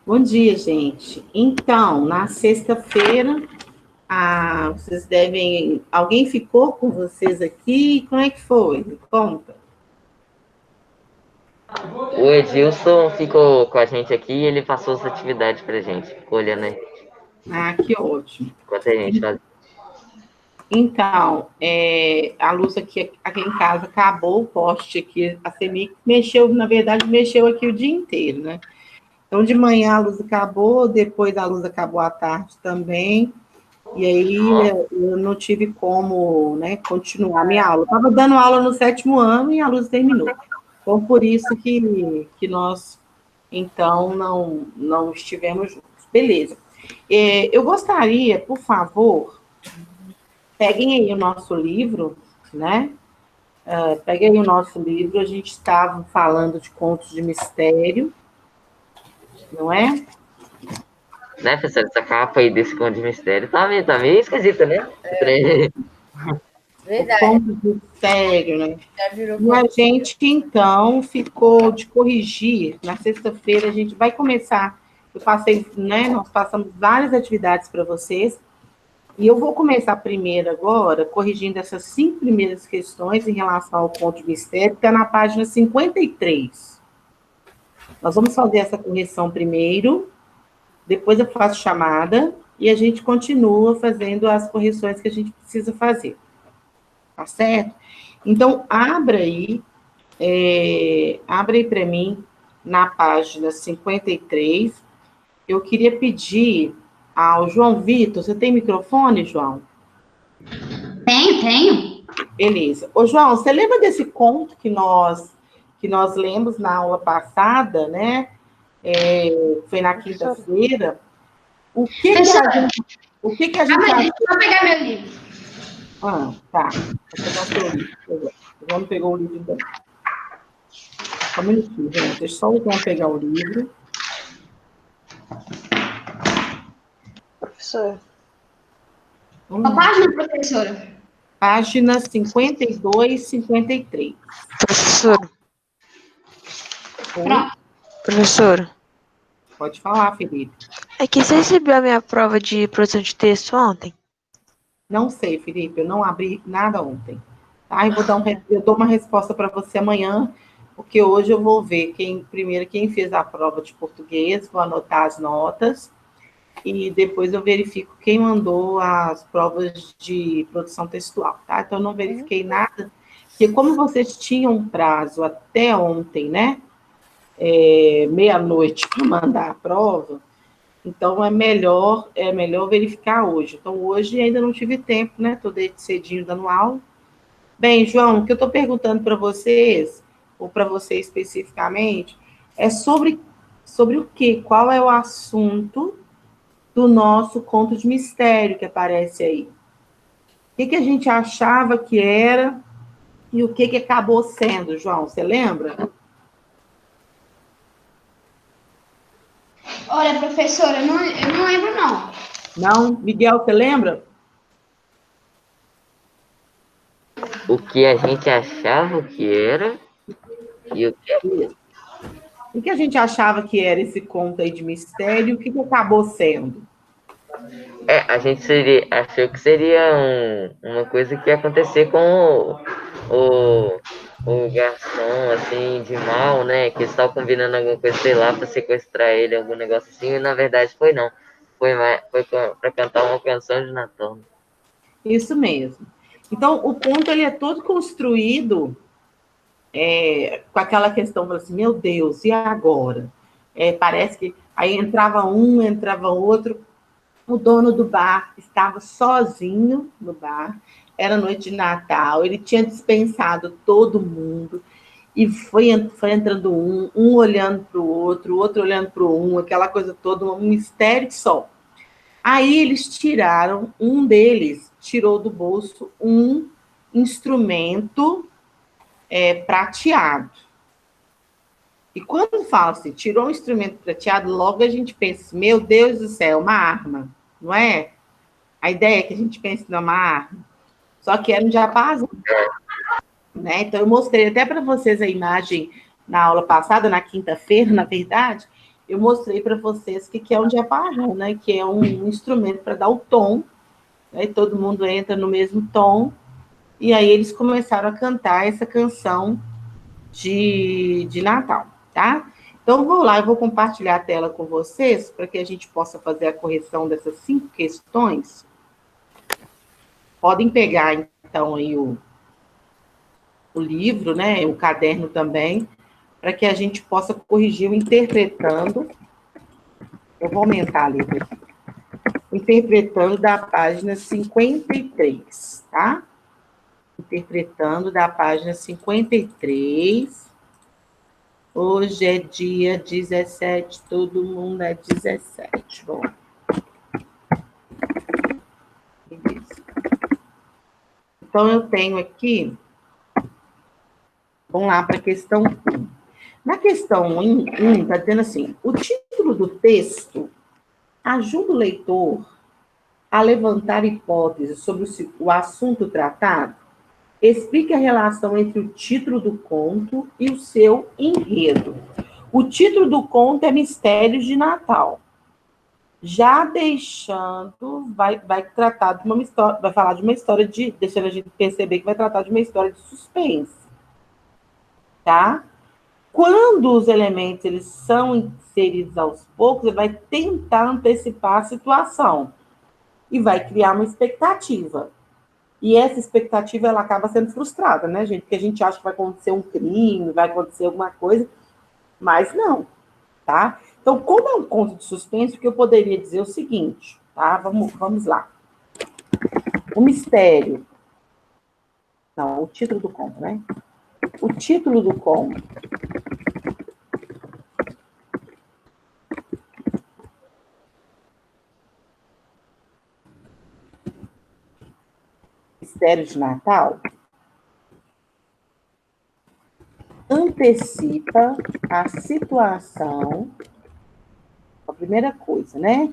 Bom dia, gente. Então, na sexta-feira, vocês devem. Alguém ficou com vocês aqui? Como é que foi? Me conta. O Edilson ficou com a gente aqui e ele passou as atividades pra gente, ficou olhando aí, Ah, que ótimo. enquanto a gente fazia. Então, a luz aqui em casa acabou, o poste aqui, a CEMIG mexeu, na verdade, mexeu aqui o dia inteiro, né? Então, de manhã a luz acabou, depois a luz acabou à tarde também, e aí eu não tive como, né, continuar minha aula. Estava dando aula no sétimo ano e a luz terminou. Então, por isso que nós, então, não estivemos juntos. Beleza. Eu gostaria, por favor, peguem aí o nosso livro, né? Peguem aí o nosso livro, a gente estava falando de contos de mistério, não é? Né, professor, essa capa aí desse conto de mistério tá meio esquisita, né? O Verdade, conto de mistério, né? já virou E a gente, então, ficou de corrigir. Na sexta-feira, a gente vai começar. Eu passei, né? Nós passamos várias atividades para vocês. E eu vou começar primeiro agora, corrigindo essas 5 primeiras questões em relação ao conto de mistério, que está na página 53. Nós vamos fazer essa correção primeiro, depois eu faço chamada e a gente continua fazendo as correções que a gente precisa fazer. Tá certo? Então, abre aí para mim na página 53. Eu queria pedir ao João Vitor, você tem microfone, João? Tenho. Beleza. Ô, João, você lembra desse conto que nós lemos na aula passada, né? Foi na quinta-feira. O que que a Professora, gente, o que que a gente calma aí, achou? deixa eu só pegar meu livro. Tá. Vou pegar o seu livro. O João não pegou o livro ainda. Só um minutinho, gente. Deixa só o João pegar o livro. Professor, Qual página, professora? Página 52, 53. professor, Oi? professor. Pode falar, Felipe. É que você recebeu a minha prova de produção de texto ontem? Não sei, Felipe, eu não abri nada ontem. Tá? Eu dou uma resposta para você amanhã, porque hoje eu vou ver primeiro quem fez a prova de português, vou anotar as notas, e depois eu verifico quem mandou as provas de produção textual, tá? Então, eu não verifiquei nada, porque como vocês tinham um prazo até ontem, né? Meia-noite para mandar a prova, então é melhor verificar hoje. Então, hoje ainda não tive tempo, né? Estou desde cedinho dando aula. Bem, João, o que eu estou perguntando para vocês, ou para você especificamente, é sobre o quê? Qual é o assunto do nosso conto de mistério que aparece aí? O que a gente achava que era e o que acabou sendo, João? Você lembra? Olha, professora, eu não lembro, não. Não? Miguel, você lembra? O que a gente achava que era e o que O que a gente achava que era esse conto aí de mistério e o que acabou sendo? a gente achou que seria uma coisa que ia acontecer com o garçom, assim, de mal, né? Que eles estavam combinando alguma coisa, sei lá, pra sequestrar ele, algum negócio assim, e na verdade foi não. Foi pra cantar uma canção de Natal. Isso mesmo. Então, o conto ele é todo construído com aquela questão, assim, meu Deus, e agora? Parece que aí entrava um, entrava outro. O dono do bar estava sozinho no bar, era noite de Natal, ele tinha dispensado todo mundo, e foi entrando um olhando para o outro olhando para aquela coisa toda, um mistério só. Aí eles tiraram, um deles tirou do bolso um instrumento prateado. E quando fala assim, tirou um instrumento prateado, logo a gente pensa, meu Deus do céu, uma arma, não é? A ideia é que a gente pense numa arma. Só que era um diapasão, né? Então eu mostrei até para vocês a imagem na aula passada, na quinta-feira, na verdade, eu mostrei para vocês que é um diapasão, né? Que é um instrumento para dar o tom, né? Todo mundo entra no mesmo tom, e aí eles começaram a cantar essa canção de Natal, tá? Então, vou lá, eu vou compartilhar a tela com vocês, para que a gente possa fazer a correção dessas 5 questões. Podem pegar, então, aí o livro, né? O caderno também, para que a gente possa corrigir o interpretando. Eu vou aumentar a letra aqui. Interpretando da página 53, tá? Interpretando da página 53. Hoje é dia 17, todo mundo é 17. Bom. Beleza. Então, eu tenho aqui, vamos lá para a questão 1. Na questão 1, está dizendo assim, o título do texto ajuda o leitor a levantar hipóteses sobre o assunto tratado. Explique a relação entre o título do conto e o seu enredo. O título do conto é Mistérios de Natal. Já deixando, vai tratar de uma história, vai falar de uma história deixando a gente perceber que vai tratar de uma história de suspense. Tá? Quando os elementos eles são inseridos aos poucos, ele vai tentar antecipar a situação e vai criar uma expectativa. E essa expectativa, ela acaba sendo frustrada, né, gente? Porque a gente acha que vai acontecer um crime, vai acontecer alguma coisa, mas não, tá? Então, como é um conto de suspense, o que eu poderia dizer é o seguinte, tá? Vamos lá. O mistério. Não, o título do conto, né? O título do conto. Mistério de Natal antecipa a situação, a primeira coisa, né?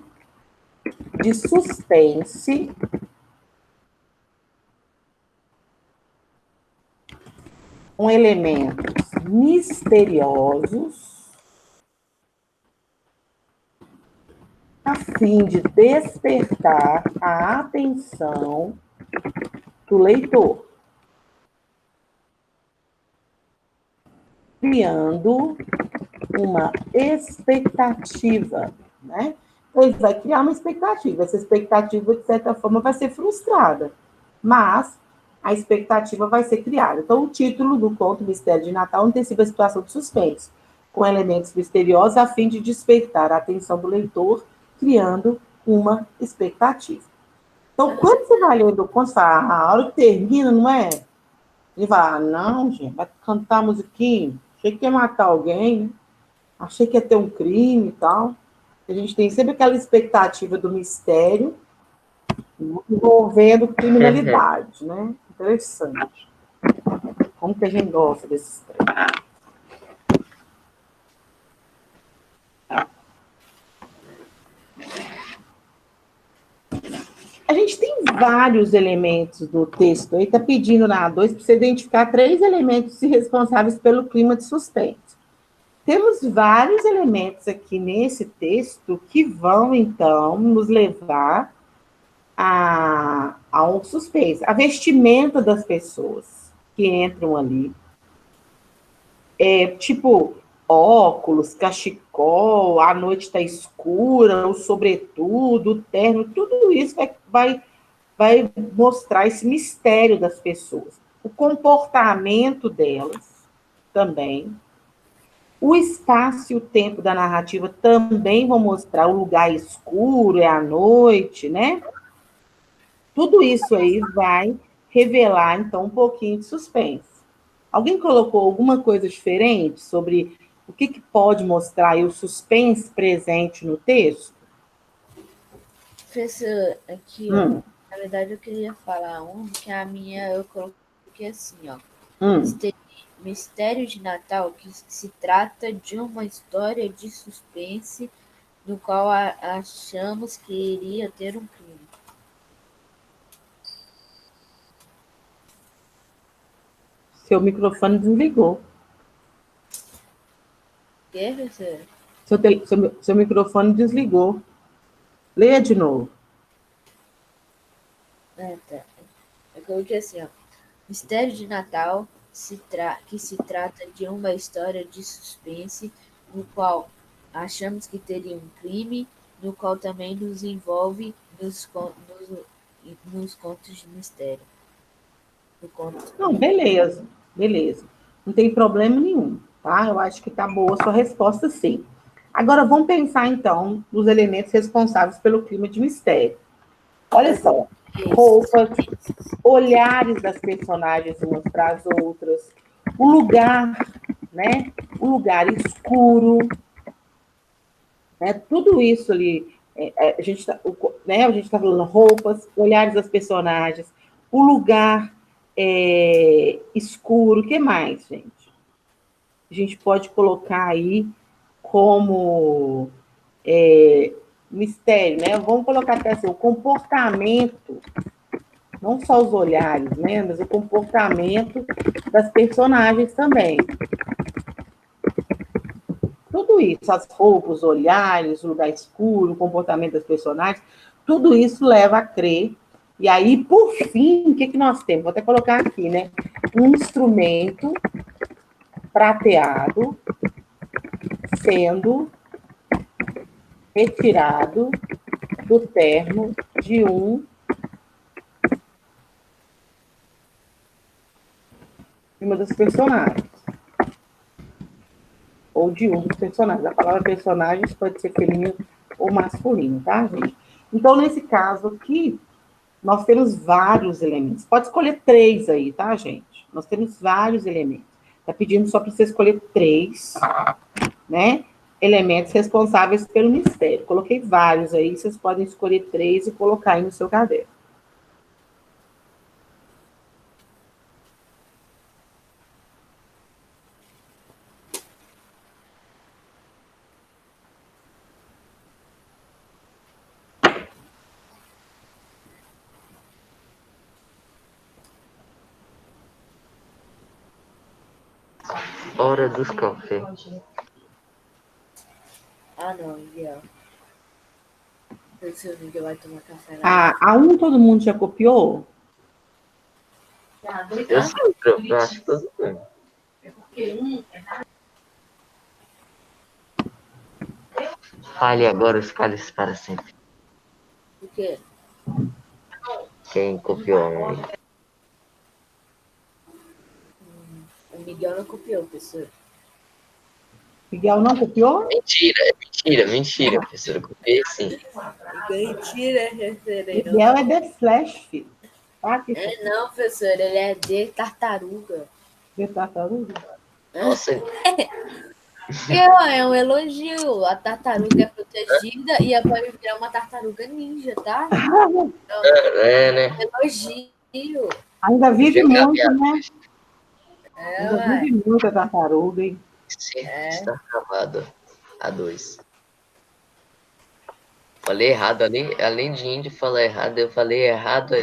De suspense com elementos misteriosos a fim de despertar a atenção do leitor, criando uma expectativa, né? Então, ele vai criar uma expectativa. Essa expectativa, de certa forma, vai ser frustrada, mas a expectativa vai ser criada. Então, o título do conto Mistério de Natal antecipa a situação de suspense, com elementos misteriosos, a fim de despertar a atenção do leitor, criando uma expectativa. Então, quando você vai lendo o conto, você fala, a hora que termina, não é? Ele vai, não, gente, vai cantar a musiquinha, achei que ia matar alguém, né? Achei que ia ter um crime e tal. A gente tem sempre aquela expectativa do mistério envolvendo criminalidade, né? Interessante. Como que a gente gosta desses três? A gente tem vários elementos do texto. Ele está pedindo na A2 para você identificar 3 elementos responsáveis pelo clima de suspense. Temos vários elementos aqui nesse texto que vão, então, nos levar a um suspense. A vestimenta das pessoas que entram ali. Tipo, óculos, cachecol, a noite está escura, o sobretudo, o terno, tudo isso vai mostrar esse mistério das pessoas. O comportamento delas também. O espaço e o tempo da narrativa também vão mostrar o lugar escuro, é a noite, né? Tudo isso aí vai revelar, então, um pouquinho de suspense. Alguém colocou alguma coisa diferente sobre o que pode mostrar aí o suspense presente no texto? Professor, aqui, ó. Na verdade, eu queria falar que a minha eu coloquei assim, ó. Mistério de Natal, que se trata de uma história de suspense no qual achamos que iria ter um crime. Seu microfone desligou. Quer, professor? Seu microfone desligou. Leia de novo. Tá. Eu coloquei assim, ó. Mistério de Natal, que se trata de uma história de suspense, no qual achamos que teria um crime, no qual também nos envolve nos contos de mistério. Não, beleza. Não tem problema nenhum, tá? Eu acho que tá boa a sua resposta, sim. Agora, vamos pensar, então, nos elementos responsáveis pelo clima de mistério. Olha só, roupas, olhares das personagens umas para as outras, o lugar, né? O lugar escuro, né? Tudo isso ali, a gente está, né? A gente está falando roupas, olhares das personagens, o lugar escuro, o que mais, gente? A gente pode colocar aí como mistério, né? Vamos colocar até assim, o comportamento, não só os olhares, né? Mas o comportamento das personagens também. Tudo isso, as roupas, os olhares, o lugar escuro, o comportamento das personagens, tudo isso leva a crer. E aí, por fim, o que nós temos? Vou até colocar aqui, né? Um instrumento prateado sendo retirado do terno de uma das personagens. Ou de um dos personagens. A palavra personagens pode ser feminino ou masculino, tá, gente? Então, nesse caso aqui, nós temos vários elementos. Pode escolher 3 aí, tá, gente? Nós temos vários elementos. Tá pedindo só para você escolher 3, né? Elementos responsáveis pelo mistério. Coloquei vários aí, vocês podem escolher 3 e colocar aí no seu caderno. Hora dos cafés. Ah, não, Miguel. O seu Miguel vai tomar café lá. A 1 todo mundo já copiou? Eu sempre, eu acho que todo mundo. Fale agora os cálices para sempre. O quê? Quem copiou? O Miguel não copiou, professor. Miguel não copiou? Mentira, professor. Eu copiei sim. Mentira, professor. Miguel é The Flash, filho. Tá? Não, professor, ele é de tartaruga. De tartaruga? Nossa, É um elogio. A tartaruga é protegida e pode virar uma tartaruga ninja, tá? Então, né? elogio. Ainda vive muito, né? Ainda vive muito a tartaruga, hein? Está acabado. A2. Falei errado, além de índio falar errado, eu falei errado.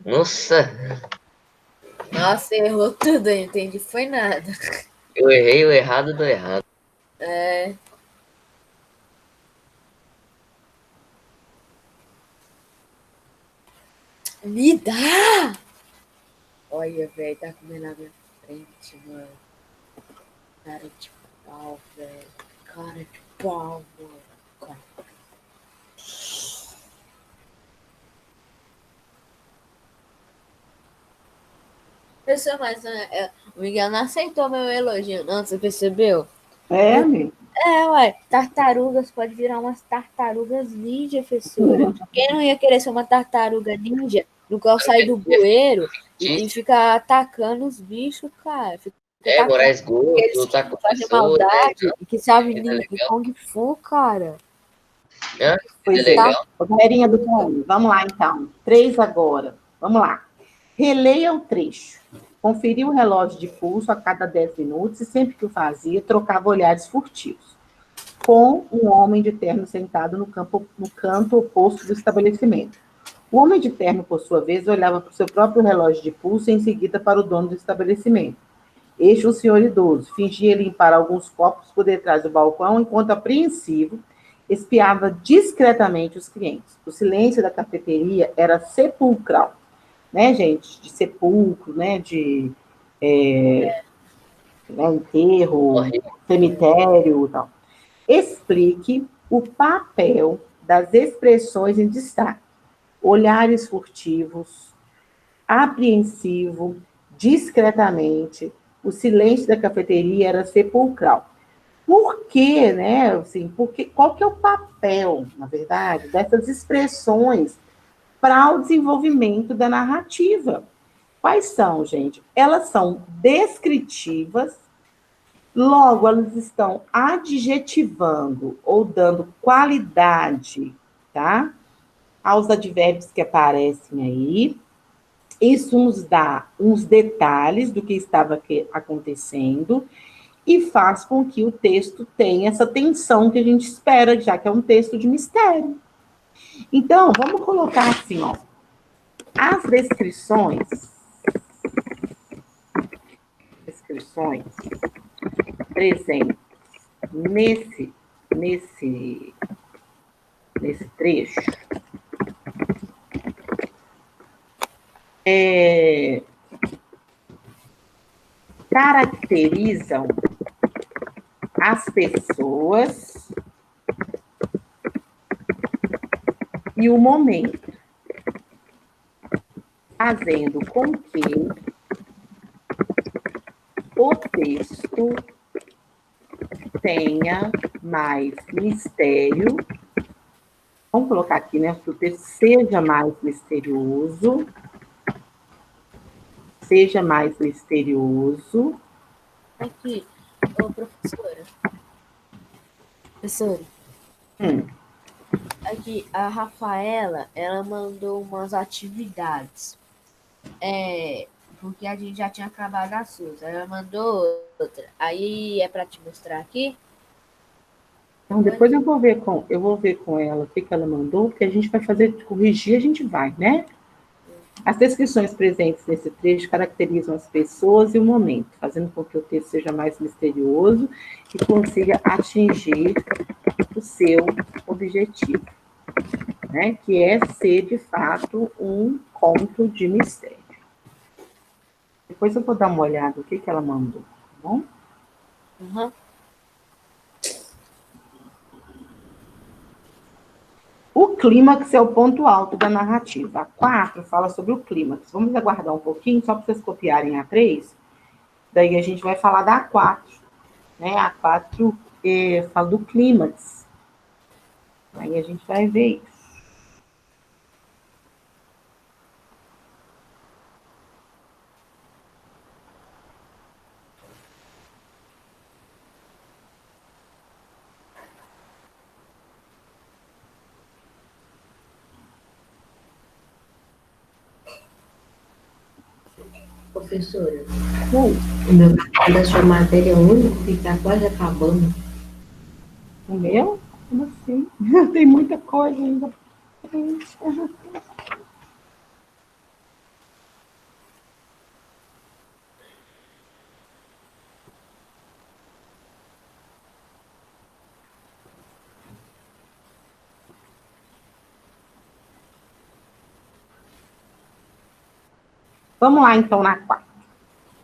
Nossa! Nossa, errou tudo, eu entendi. Foi nada. Eu errei o errado do errado. Me dá! Olha, velho, tá comendo na minha frente, mano. Cara de pau, velho. Cara de pau, mano. Pessoal, mas o Miguel não aceitou meu elogio, não, você percebeu? Amigo. Ué, tartarugas pode virar umas tartarugas ninja, professora. Quem não ia querer ser uma tartaruga ninja, no qual sai do bueiro e fica atacando os bichos, cara? Morar esgoto, lutar com fazer maldade, que sabe de Kung Fu, cara. Pois é. Galerinha do bom, vamos lá então. 3 agora. Vamos lá. Releia o trecho. Conferia o relógio de pulso a cada 10 minutos e sempre que o fazia, trocava olhares furtivos. Com um homem de terno sentado no canto oposto do estabelecimento. O homem de terno, por sua vez, olhava para o seu próprio relógio de pulso e em seguida para o dono do estabelecimento. Este, um senhor idoso, fingia limpar alguns copos por detrás do balcão, enquanto apreensivo espiava discretamente os clientes. O silêncio da cafeteria era sepulcral, né, gente? De sepulcro, né? De enterro, cemitério e tal. Explique o papel das expressões em destaque. Olhares furtivos, apreensivo, discretamente. O silêncio da cafeteria era sepulcral. Por quê, né? Assim, qual que é o papel, na verdade, dessas expressões para o desenvolvimento da narrativa? Quais são, gente? Elas são descritivas, logo elas estão adjetivando ou dando qualidade, tá? Aos advérbios que aparecem aí. Isso nos dá uns detalhes do que estava acontecendo e faz com que o texto tenha essa tensão que a gente espera, já que é um texto de mistério. Então, vamos colocar assim, ó. As descrições presentes nesse trecho caracterizam as pessoas e o momento, fazendo com que o texto tenha mais mistério. Vamos colocar aqui, né? Que o texto seja mais misterioso. Seja mais misterioso. Aqui, ô professora. Professora. Aqui, a Rafaela, ela mandou umas atividades. Porque a gente já tinha acabado as suas. Ela mandou outra. Aí é para te mostrar aqui? Então, depois eu vou ver com ela o que ela mandou, porque a gente vai corrigir, a gente vai, né? As descrições presentes nesse trecho caracterizam as pessoas e o momento, fazendo com que o texto seja mais misterioso e consiga atingir o seu objetivo, né? Que é ser, de fato, um conto de mistério. Depois eu vou dar uma olhada no que ela mandou, tá bom? Uhum. O clímax é o ponto alto da narrativa. A 4 fala sobre o clímax. Vamos aguardar um pouquinho, só para vocês copiarem a 3. Daí a gente vai falar da A4. Né? A 4 fala do clímax. Aí a gente vai ver isso. Professora, o meu capítulo da sua matéria é único e está quase acabando. O meu? Como assim? Tem muita coisa ainda. Vamos lá, então, na 4.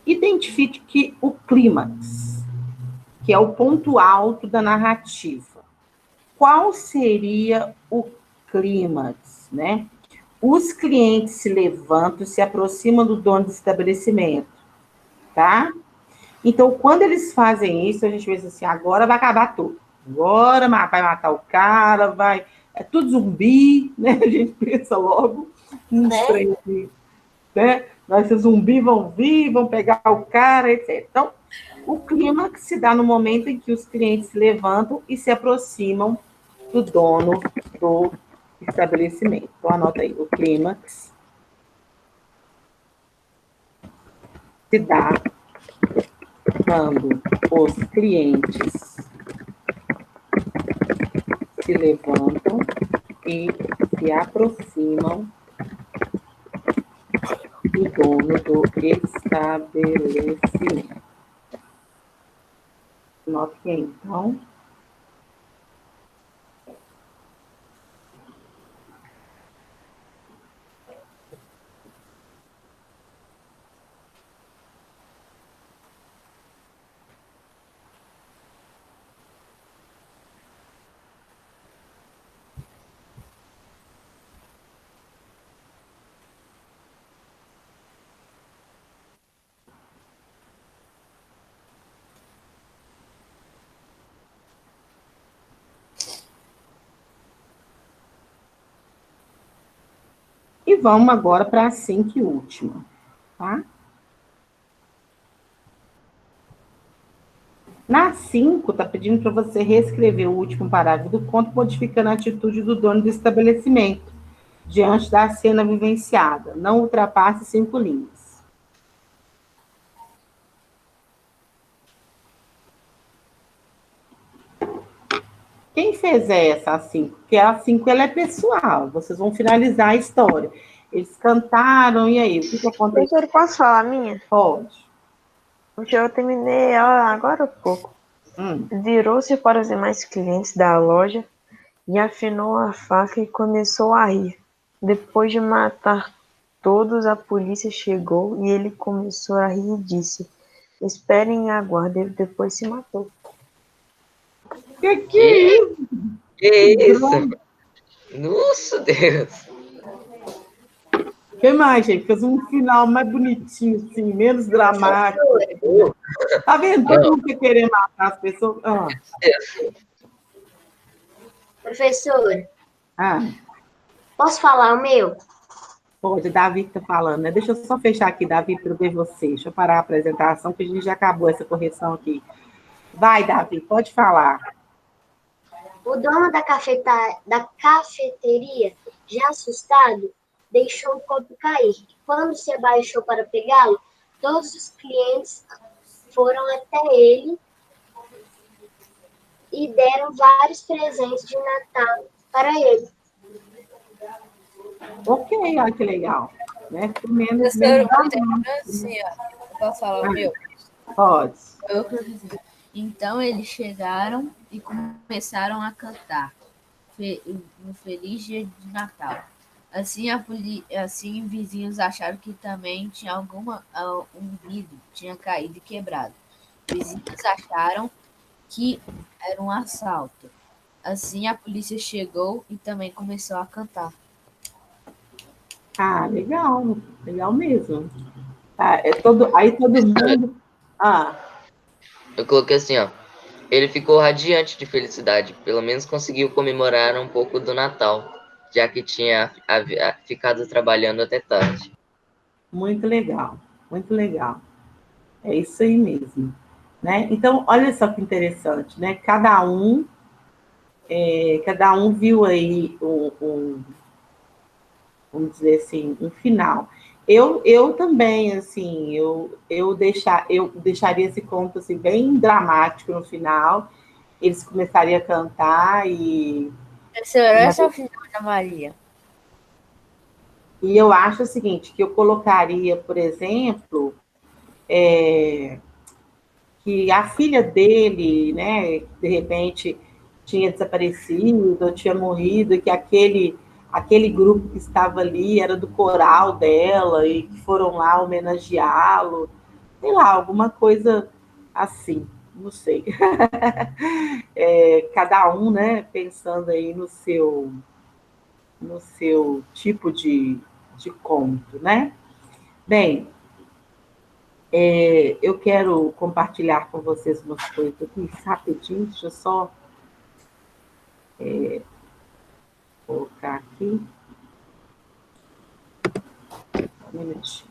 Identifique o clímax, que é o ponto alto da narrativa. Qual seria o clímax, né? Os clientes se levantam, se aproximam do dono do estabelecimento, tá? Então, quando eles fazem isso, a gente pensa assim, agora vai acabar tudo. Agora vai matar o cara, é tudo zumbi, né? A gente pensa logo nos trem aqui, né? Vai ser zumbi, vão vir, vão pegar o cara, etc. Então, o clímax se dá no momento em que os clientes se levantam e se aproximam do dono do estabelecimento. Então, anota aí, o clímax se dá quando os clientes se levantam e se aproximam do dono do estabelecimento. Ok, então. E vamos agora para a 5 e última, tá? Na 5, está pedindo para você reescrever o último parágrafo do conto, modificando a atitude do dono do estabelecimento, diante da cena vivenciada. Não ultrapasse 5 linhas. Quem fez essa, a 5? Porque a 5 ela é pessoal, vocês vão finalizar a história. Eles cantaram, e aí? O que aconteceu? Professor, posso falar a minha? Pode. Porque eu terminei ela agora há pouco. Virou-se para os demais clientes da loja e afinou a faca e começou a rir. Depois de matar todos, a polícia chegou e ele começou a rir e disse: esperem e aguardem. Ele depois se matou. Que é isso? Que isso? Nossa, Deus. O que mais, gente? Fez um final mais bonitinho, assim, menos dramático. Tá vendo? Todo mundo querer matar as pessoas. Professor, Ah, posso falar o meu? pode, Davi que tá falando, né? Deixa eu só fechar aqui, Davi, para eu ver você. Deixa eu parar a apresentação, que a gente já acabou essa correção aqui. Vai, Davi, pode falar. O dono da cafeteria, já assustado, deixou o copo cair. Quando se abaixou para pegá-lo, todos os clientes foram até ele e deram vários presentes de Natal para ele. Ok, olha que legal. Né? Menos, Professor, menos assim, ó, posso falar o meu? Pode. Então eles chegaram e começaram a cantar no Feliz Dia de Natal. Assim, vizinhos acharam que também tinha um vidro tinha caído e quebrado. Vizinhos acharam que era um assalto. Assim, a polícia chegou e também começou a cantar. Ah, legal. Legal mesmo. Tá, aí todo mundo... Eu coloquei assim, ó. Ele ficou radiante de felicidade, pelo menos conseguiu comemorar um pouco do Natal, já que tinha ficado trabalhando até tarde. Muito legal, muito legal. É isso aí mesmo. Né? Então, olha só que interessante, né? Cada um viu aí vamos dizer assim, um final. Eu também, assim, eu deixaria esse conto assim, bem dramático no final. Eles começariam a cantar Professora, essa é o final da Maria. E eu acho o seguinte, que eu colocaria, por exemplo, que a filha dele, né, de repente tinha desaparecido, ou tinha morrido, e que aquele grupo que estava ali era do coral dela, e que foram lá homenageá-lo, sei lá, alguma coisa assim, não sei. Cada um, né, pensando aí no seu tipo de conto, né? Bem, eu quero compartilhar com vocês umas coisas aqui rapidinho, deixa eu só colocar aqui. Um minutinho.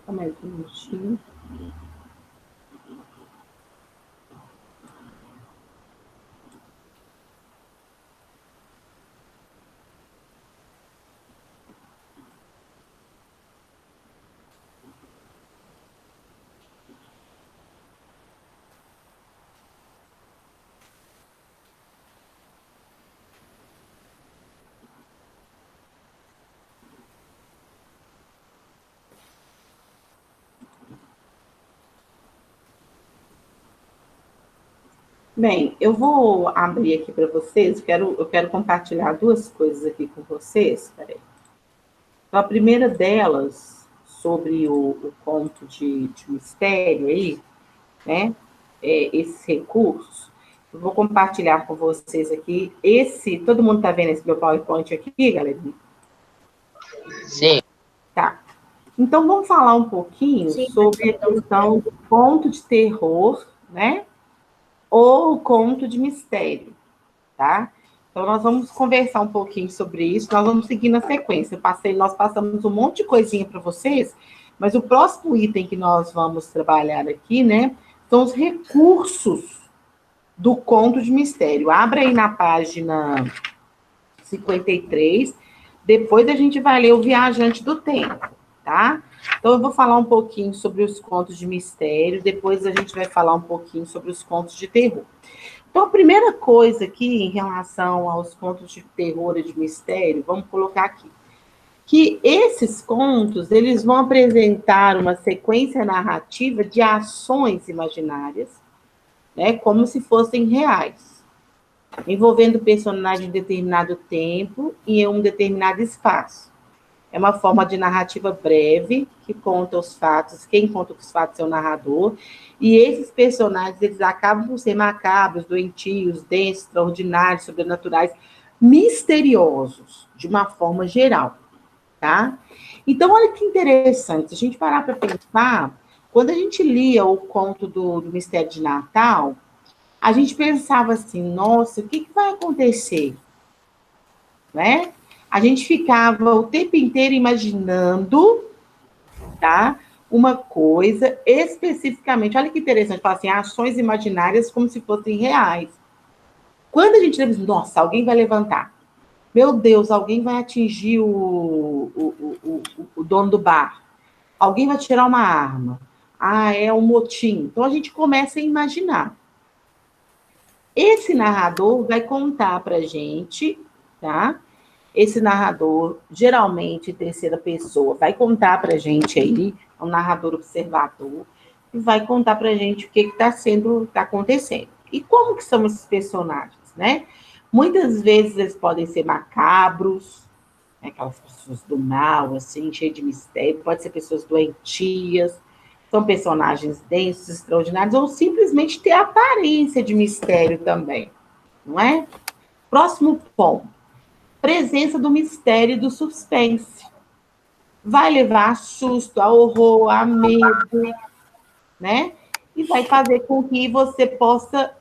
Só mais um minutinho. Bem, eu vou abrir aqui para vocês, eu quero compartilhar duas coisas aqui com vocês. Peraí. Então, a primeira delas, sobre o conto de mistério aí, né? Esses recursos, eu vou compartilhar com vocês aqui. Todo mundo está vendo esse meu PowerPoint aqui, galerinha? Sim. Tá. Então, vamos falar um pouquinho sobre a questão do conto de terror, né? Ou conto de mistério, tá? Então, nós vamos conversar um pouquinho sobre isso, nós vamos seguir na sequência. Nós passamos um monte de coisinha para vocês, mas o próximo item que nós vamos trabalhar aqui, né, são os recursos do conto de mistério. Abra aí na página 53, depois a gente vai ler o Viajante do Tempo, tá? Então, eu vou falar um pouquinho sobre os contos de mistério, depois a gente vai falar um pouquinho sobre os contos de terror. Então, a primeira coisa aqui, em relação aos contos de terror e de mistério, vamos colocar aqui, que esses contos, eles vão apresentar uma sequência narrativa de ações imaginárias, né, como se fossem reais, envolvendo personagens em determinado tempo e em um determinado espaço. É uma forma de narrativa breve, que conta os fatos, quem conta os fatos é o narrador, e esses personagens, eles acabam por ser macabros, doentios, densos, extraordinários, sobrenaturais, misteriosos, de uma forma geral, tá? Então, olha que interessante, se a gente parar para pensar, quando a gente lia o conto do Mistério de Natal, a gente pensava assim, nossa, o que vai acontecer? Né? A gente ficava o tempo inteiro imaginando, tá? Uma coisa especificamente. Olha que interessante, fala assim, ações imaginárias como se fossem reais. Quando a gente lembra, nossa, alguém vai levantar. Meu Deus, alguém vai atingir o dono do bar. Alguém vai tirar uma arma. Ah, é um motim. Então, a gente começa a imaginar. Esse narrador vai contar para a gente, tá? Esse narrador, geralmente, terceira pessoa, vai contar para a gente aí, é um narrador observador, e vai contar para a gente o que está acontecendo. E como que são esses personagens, né? Muitas vezes eles podem ser macabros, né? Aquelas pessoas do mal, assim, cheias de mistério, pode ser pessoas doentias, são personagens densos, extraordinários, ou simplesmente ter aparência de mistério também, não é? Próximo ponto. Presença do mistério e do suspense. Vai levar a susto, a horror, a medo, né? E vai fazer com que você possa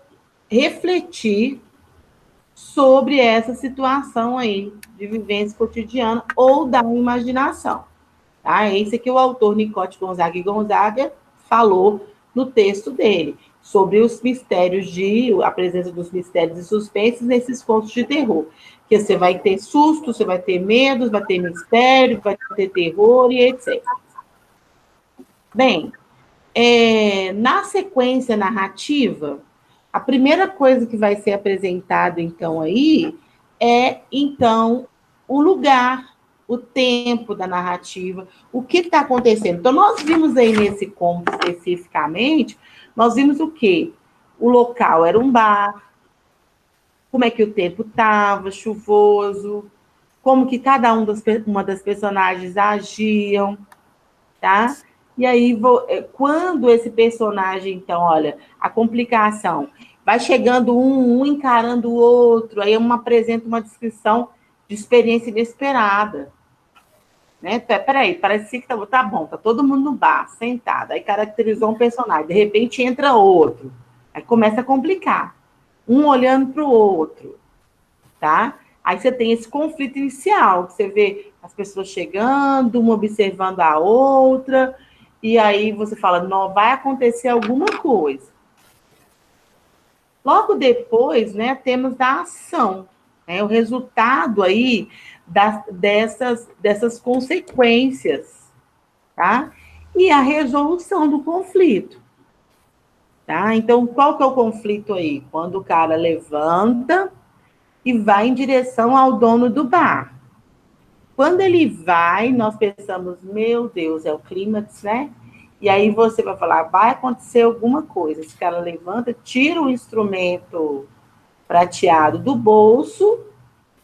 refletir sobre essa situação aí de vivência cotidiana ou da imaginação. Tá? Esse aqui o autor Nicote Gonzaga e Gonzaga falou no texto dele, sobre os mistérios a presença dos mistérios e suspensos nesses contos de terror. Que você vai ter susto, você vai ter medo, vai ter mistério, vai ter terror e etc. Bem, na sequência narrativa, a primeira coisa que vai ser apresentado, então, aí, então, o lugar, o tempo da narrativa, o que está acontecendo. Então, nós vimos aí nesse conto especificamente, nós vimos o quê? O local era um bar, como é que o tempo estava, chuvoso, como que cada uma das personagens agiam, tá? E aí, quando esse personagem, então, olha, a complicação, vai chegando um encarando o outro, aí apresenta uma descrição de experiência inesperada. Né? Peraí, parece que tá bom, tá todo mundo no bar, sentado, aí caracterizou um personagem, de repente entra outro, aí começa a complicar, um olhando para o outro, tá? Aí você tem esse conflito inicial, que você vê as pessoas chegando, uma observando a outra, e aí você fala, não, vai acontecer alguma coisa. Logo depois, né, temos da ação, né, o resultado aí dessas consequências, tá? E a resolução do conflito, tá? Então, qual que é o conflito aí? Quando o cara levanta e vai em direção ao dono do bar. Quando ele vai, nós pensamos, meu Deus, é o clímax, né? E aí você vai falar, vai acontecer alguma coisa. Esse cara levanta, tira o instrumento prateado do bolso,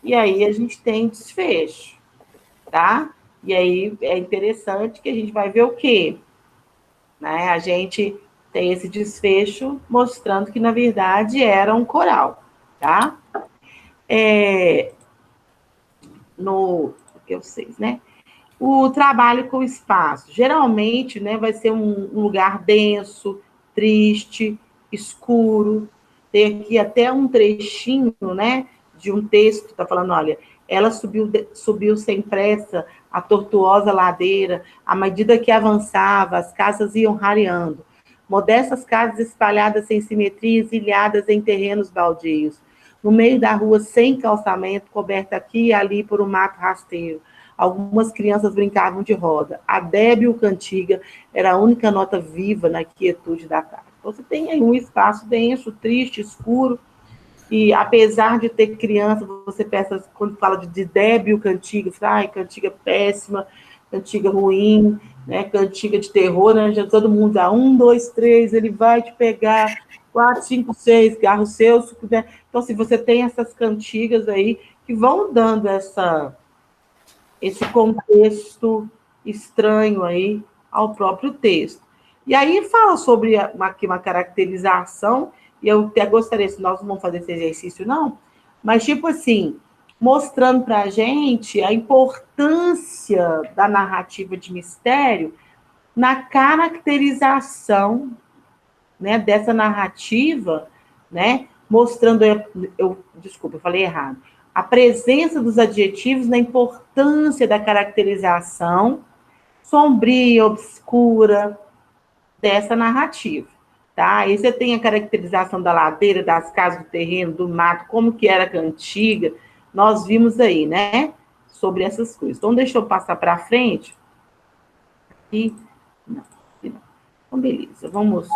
e aí a gente tem desfecho, tá? E aí é interessante que a gente vai ver o quê? Né? A gente tem esse desfecho mostrando que, na verdade, era um coral, tá? No que eu sei, né? O trabalho com o espaço. Geralmente, né, vai ser um lugar denso, triste, escuro. Tem aqui até um trechinho, né, de um texto que está falando, olha, ela subiu sem pressa a tortuosa ladeira, à medida que avançava, as casas iam rareando. Modestas casas espalhadas sem simetria, ilhadas em terrenos baldios. No meio da rua, sem calçamento, coberta aqui e ali por um mato rasteiro. Algumas crianças brincavam de roda. A débil cantiga era a única nota viva na quietude da tarde. Você tem aí um espaço denso, triste, escuro, e apesar de ter criança, você pensa, quando fala de débil cantiga, você fala, ai, cantiga péssima, cantiga ruim, né, cantiga de terror, né, já todo mundo dá 1, 2, 3, ele vai te pegar, 4, 5, 6, carro seu, né? Então, se você tem essas cantigas aí, que vão dando esse contexto estranho aí ao próprio texto. E aí fala sobre uma caracterização, e eu até gostaria, se nós não vamos fazer esse exercício, não, mas tipo assim, mostrando para a gente a importância da narrativa de mistério na caracterização, né, dessa narrativa, né, mostrando, desculpa, eu falei errado, a presença dos adjetivos na importância da caracterização sombria, obscura dessa narrativa, tá? Aí você tem a caracterização da ladeira, das casas, do terreno, do mato, como que era a cantiga, nós vimos aí, né? Sobre essas coisas. Então, deixa eu passar para frente. Aqui. Não, aqui não. Então, beleza, vamos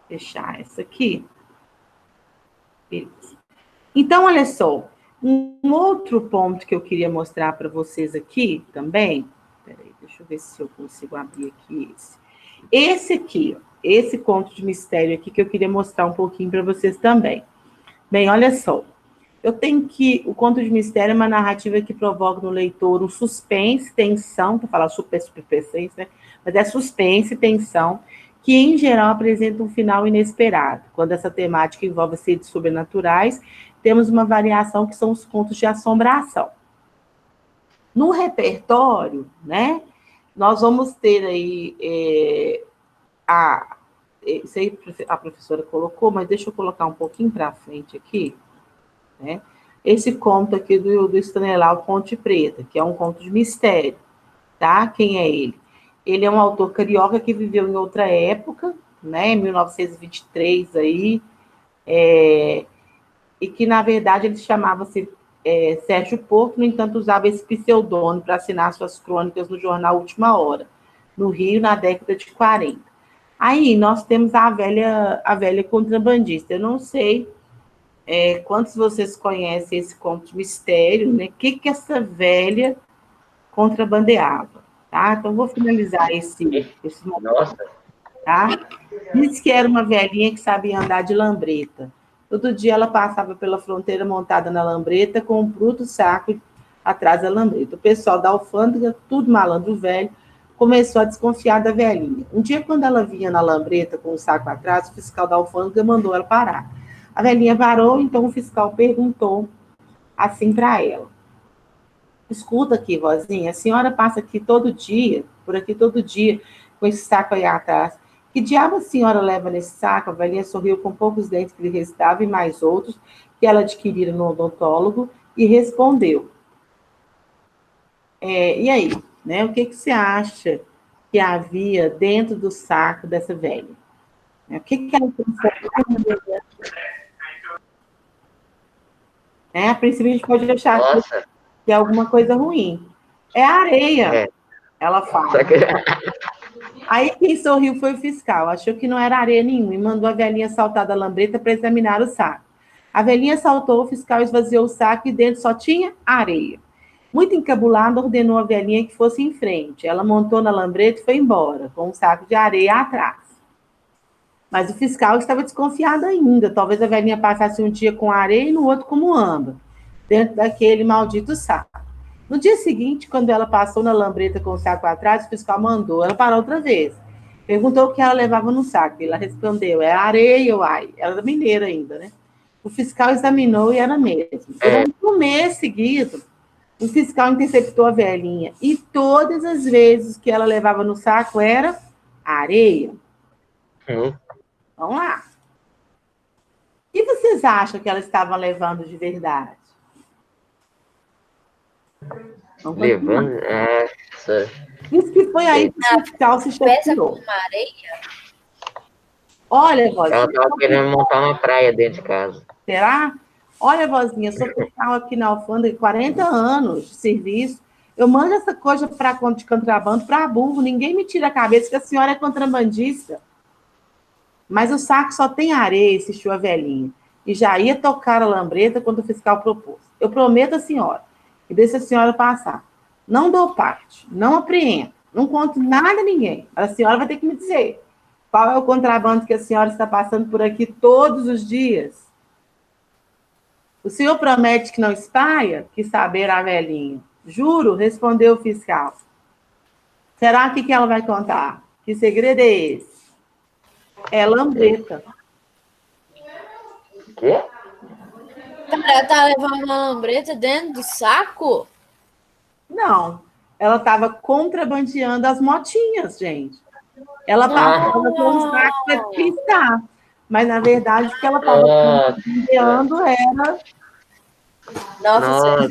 fechar essa aqui. Beleza. Então, olha só, um outro ponto que eu queria mostrar para vocês aqui também, peraí, deixa eu ver se eu consigo abrir aqui esse. Esse aqui, esse conto de mistério aqui que eu queria mostrar um pouquinho para vocês também. Bem, olha só, eu tenho que, o conto de mistério é uma narrativa que provoca no leitor um suspense, tensão, para falar superfície, né? Mas é suspense, tensão, que em geral apresenta um final inesperado. Quando essa temática envolve seres sobrenaturais, temos uma variação que são os contos de assombração. No repertório, né, nós vamos ter aí isso aí a professora colocou, mas deixa eu colocar um pouquinho para frente aqui, né? Esse conto aqui do Stanislau Ponte Preta, que é um conto de mistério, tá? Quem é ele? Ele é um autor carioca que viveu em outra época, né, em 1923 aí, e que, na verdade, ele chamava-se Sérgio Porto, no entanto, usava esse pseudônimo para assinar suas crônicas no jornal Última Hora, no Rio, na década de 40. Aí, nós temos a velha contrabandista. Eu não sei quantos de vocês conhecem esse conto de mistério, né? O que essa velha contrabandeava, tá? Então, vou finalizar esse momento. Nossa! Tá? Diz que era uma velhinha que sabia andar de lambreta. Todo dia ela passava pela fronteira montada na lambreta com um bruto saco atrás da lambreta. O pessoal da alfândega, tudo malandro velho, começou a desconfiar da velhinha. Um dia, quando ela vinha na lambreta com o saco atrás, o fiscal da alfândega mandou ela parar. A velhinha parou, então o fiscal perguntou assim para ela: escuta aqui, vozinha, a senhora passa aqui todo dia, por aqui todo dia, com esse saco aí atrás. Que diabo a senhora leva nesse saco? A velhinha sorriu com poucos dentes que lhe restavam e mais outros que ela adquirira no odontólogo e respondeu: e aí, né? O que você acha que havia dentro do saco dessa velha? O que ela pensou? A princípio, a gente pode achar que é alguma coisa ruim. É areia, ela fala. Aí quem sorriu foi o fiscal, achou que não era areia nenhuma e mandou a velhinha saltar da lambreta para examinar o saco. A velhinha saltou, o fiscal esvaziou o saco e dentro só tinha areia. Muito encabulada, ordenou a velhinha que fosse em frente. Ela montou na lambreta e foi embora, com um saco de areia atrás. Mas o fiscal estava desconfiado ainda. Talvez a velhinha passasse um dia com areia e no outro com muamba, dentro daquele maldito saco. No dia seguinte, quando ela passou na lambreta com o saco atrás, o fiscal mandou. Ela parou outra vez. Perguntou o que ela levava no saco. Ela respondeu, é areia, uai. Ela era mineira ainda, né? O fiscal examinou e era mesmo. Durante um mês seguido, o fiscal interceptou a velhinha. E todas as vezes que ela levava no saco era areia. Vamos lá. O que vocês acham que ela estava levando de verdade? Levando? Isso que foi aí que o fiscal se chateou. Peça com areia? Olha, vozinha. Ela estava querendo montar uma praia dentro de casa. Será? Olha, vozinha, sou fiscal aqui na alfândega, 40 anos de serviço. Eu mando essa coisa para conta de contrabando para burro. Ninguém me tira a cabeça que a senhora é contrabandista. Mas o saco só tem areia, insistiu a velhinha. E já ia tocar a lambreta quando o fiscal propôs. Eu prometo à senhora, e deixa a senhora passar. Não dou parte, não apreendo, não conto nada a ninguém. A senhora vai ter que me dizer qual é o contrabando que a senhora está passando por aqui todos os dias. O senhor promete que não espalha? Quis saber a velhinha. Juro, respondeu o fiscal. Será que ela vai contar? Que segredo é esse? É lambreta. O quê? Ela tá levando uma lambreta dentro do saco? Não, ela estava contrabandeando as motinhas, gente. Ela passava com um saco para despistar. Mas, na verdade, o que ela estava contrabandeando era... Nossa,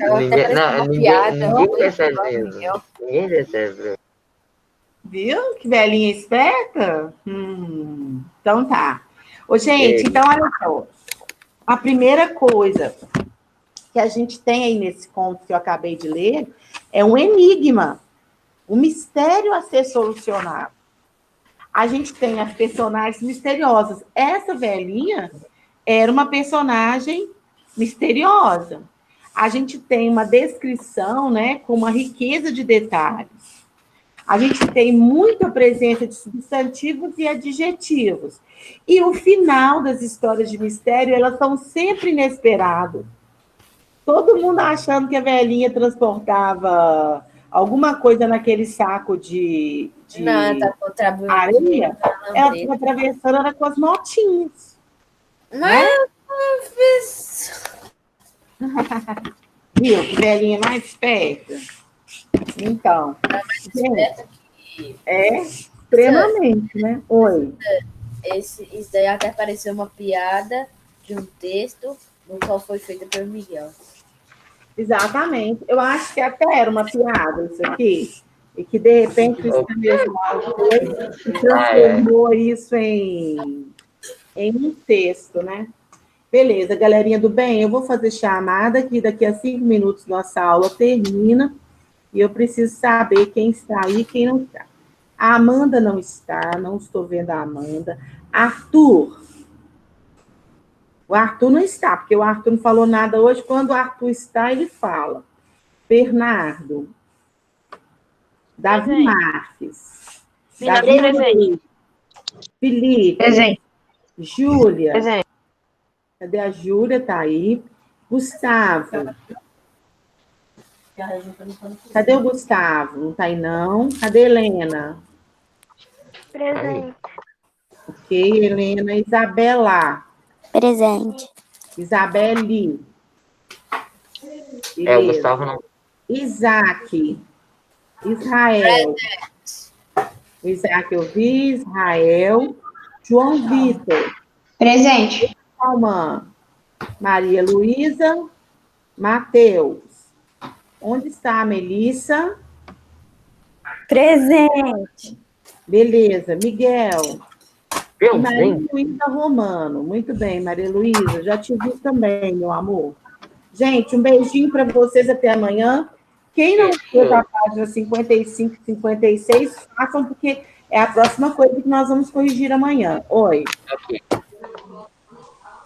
ninguém percebe isso. Ninguém percebe. Viu? Que velhinha esperta? Então tá. Ô, gente, então olha só. A primeira coisa que a gente tem aí nesse conto que eu acabei de ler é um enigma, um mistério a ser solucionado. A gente tem as personagens misteriosas. Essa velhinha era uma personagem misteriosa. A gente tem uma descrição, né, com uma riqueza de detalhes. A gente tem muita presença de substantivos e adjetivos. E o final das histórias de mistério, elas são sempre inesperadas. Todo mundo achando que a velhinha transportava alguma coisa naquele saco de areia. Ela estava atravessando, era com as motinhas. Mas eu fiz... Viu? Que velhinha mais esperta. Então, gente, é extremamente, né? Oi. Isso daí até pareceu uma piada de um texto no qual foi feita pelo Miguel. Exatamente. Eu acho que até era uma piada isso aqui. E que, de repente, o estrangeiro foi e transformou isso em um texto, né? Beleza, galerinha do bem, eu vou fazer chamada que daqui a 5 minutos nossa aula termina. E eu preciso saber quem está aí e quem não está. A Amanda não está, não estou vendo a Amanda. Arthur. O Arthur não está, porque o Arthur não falou nada hoje. Quando o Arthur está, ele fala. Bernardo. Davi Marques. Presente. Felipe. Presente. Júlia. Presente. Cadê a Júlia? Está aí. Gustavo. Cadê o Gustavo? Não está aí, não. Cadê a Helena? Presente. Ok, Helena. Isabela. Presente. Isabelle. O Gustavo não. Isaac. Israel. Isaac, eu vi. Israel. João Vitor. Presente. Calma. Maria Luísa. Mateus. Onde está a Melissa? Presente. Beleza. Miguel. Eu, E Maria hein? Luísa Romano. Muito bem, Maria Luísa. Já te vi também, meu amor. Gente, um beijinho para vocês até amanhã. Quem não fez a página 55 e 56, façam, porque é a próxima coisa que nós vamos corrigir amanhã. Oi. Ok.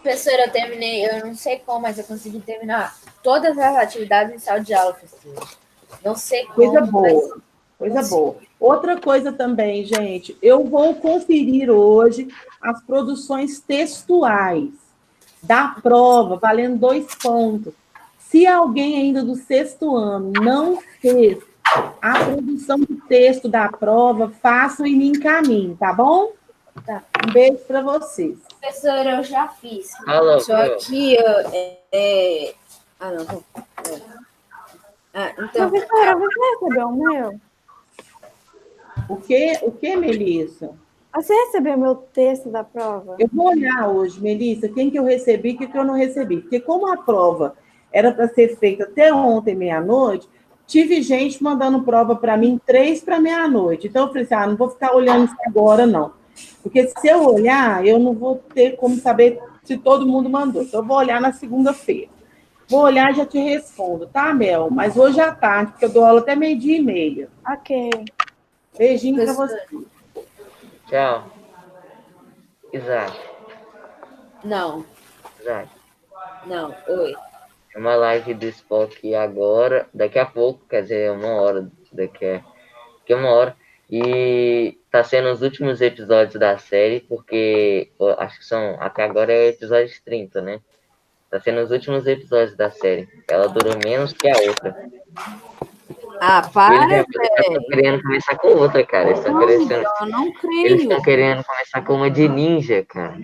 Professora, eu terminei, eu não sei como, mas eu consegui terminar todas as atividades em sala de aula, professora. Não sei como. Coisa boa, coisa boa. Outra coisa também, gente, eu vou conferir hoje as produções textuais da prova, valendo 2 pontos. Se alguém ainda do 6º ano não fez a produção do texto da prova, façam e me encaminhem, tá bom? Tá. Um beijo para vocês. Professora, eu já fiz. Alô, Só que Ah, não. Então. Professora, você recebeu o meu? O que, Melissa? Você recebeu o meu texto da prova? Eu vou olhar hoje, Melissa, quem que eu recebi e quem que eu não recebi. Porque como a prova era para ser feita até ontem, meia-noite, tive gente mandando prova para mim 3 para meia-noite. Então, eu falei assim, não vou ficar olhando isso agora, não. Porque se eu olhar, eu não vou ter como saber se todo mundo mandou. Então, eu vou olhar na segunda-feira. Vou olhar e já te respondo, tá, Mel? Mas hoje à tarde, porque eu dou aula até 12h30. Ok. Beijinho para você. Tchau. Isaac. Não. Isaac. Não. Oi. É uma live do Spock agora, daqui a pouco, quer dizer, 1 hora, daqui a 1 hora. E tá sendo os últimos episódios da série, porque acho que até agora é o episódio 30, né? Tá sendo os últimos episódios da série. Ela durou menos que a outra. Para, Eles estão querendo começar com outra, cara. Eles estão querendo. eu não creio. Eles estão querendo começar com uma de ninja, cara.